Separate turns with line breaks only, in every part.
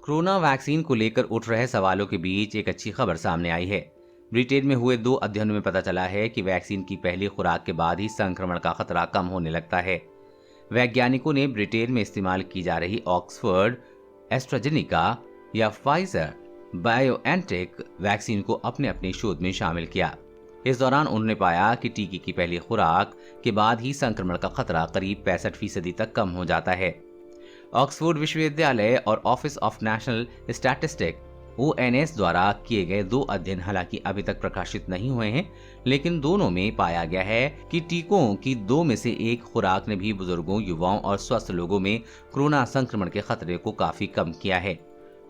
Corona vaccine को लेकर उठ रहे सवालों के बीच एक अच्छी खबर सामने आई है। ब्रिटेन में हुए 2 अध्ययनों में पता चला है कि वैक्सीन की पहली खुराक के बाद ही संक्रमण का खतरा कम होने लगता है। वैज्ञानिकों ने ब्रिटेन में इस्तेमाल की जा रही ऑक्सफोर्ड एस्ट्राजेनिका या फाइजर बायोएनटेक वैक्सीन को अपने अपने शोध में शामिल किया। इस दौरान उन्होंने पाया कि टीके की पहली खुराक के बाद ही संक्रमण का खतरा करीब 65% तक कम हो जाता है। ऑक्सफोर्ड विश्वविद्यालय और office of national statistic ONS द्वारा किए गए 2 अध्ययन हालांकि अभी तक प्रकाशित नहीं हुए हैं, लेकिन दोनों में पाया गया है कि टीकों की 2 में से 1 खुराक ने भी बुजुर्गों, युवाओं और स्वस्थ लोगों में कोरोना संक्रमण के खतरे को काफी कम किया है।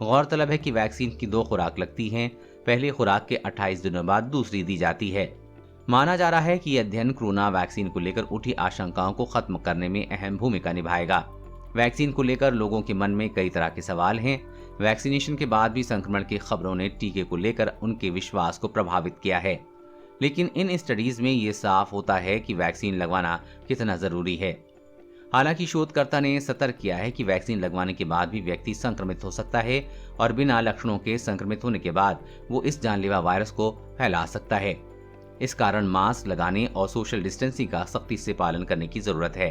गौरतलब है कि वैक्सीन की 2 खुराक लगती हैं। पहली खुराक के 28 दिनों बाद दूसरी दी जाती है। माना जा रहा है कि यह अध्ययन कोरोना वैक्सीन को लेकर उठी आशंकाओं को खत्म करने में अहम भूमिका निभाएगा। वैक्सीन को लेकर लोगों के मन में कई तरह के सवाल हैं। वैक्सीनेशन के बाद भी संक्रमण की खबरों ने टीके को लेकर उनके विश्वास को प्रभावित किया है, लेकिन इन स्टडीज में ये साफ होता है कि वैक्सीन लगवाना कितना जरूरी है। हालांकि शोधकर्ता ने सतर्क किया है कि वैक्सीन लगवाने के बाद भी व्यक्ति संक्रमित हो सकता है और बिना लक्षणों के संक्रमित होने के बाद वो इस जानलेवा वायरस को फैला सकता है। इस कारण मास्क लगाने और सोशल डिस्टेंसिंग का सख्ती से पालन करने की जरूरत है।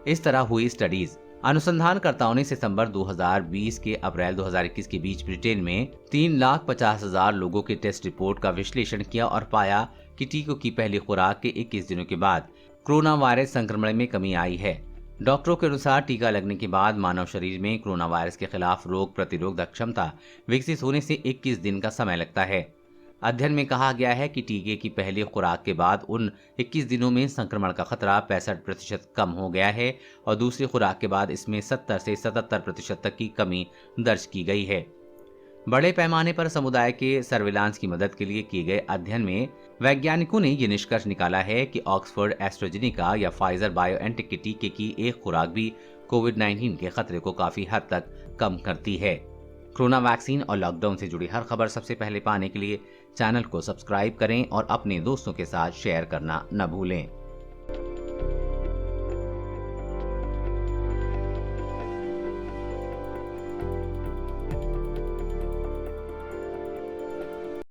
इस तरह हुई स्टडीज अनुसंधानकर्ताओं ने सितंबर 2020 के अप्रैल 2021 के बीच ब्रिटेन में 3,50,000 लोगों के टेस्ट रिपोर्ट का विश्लेषण किया और पाया कि टीकों की पहली खुराक के 21 दिनों के बाद कोरोना वायरस संक्रमण में कमी आई है। डॉक्टरों के अनुसार टीका लगने के बाद मानव शरीर में कोरोना वायरस के खिलाफ रोग प्रतिरोधक क्षमता विकसित होने से 21 दिन का समय लगता है। अध्ययन में कहा गया है कि टीके की पहली खुराक के बाद उन 21 दिनों में संक्रमण का खतरा 65% कम हो गया है और दूसरी खुराक के बाद इसमें 70 से 77% तक की कमी दर्ज की गई है। बड़े पैमाने पर समुदाय के सर्विलांस की मदद के लिए किए गए अध्ययन में वैज्ञानिकों ने यह निष्कर्ष निकाला है कि ऑक्सफोर्ड एस्ट्राजेनिका या फाइजर बायोएनटेक के टीके की एक खुराक भी कोविड-19 के खतरे को काफी हद तक कम करती है। कोरोना वैक्सीन और लॉकडाउन से जुड़ी हर खबर सबसे पहले पाने के लिए चैनल को सब्सक्राइब करें और अपने दोस्तों के साथ शेयर करना न भूलें।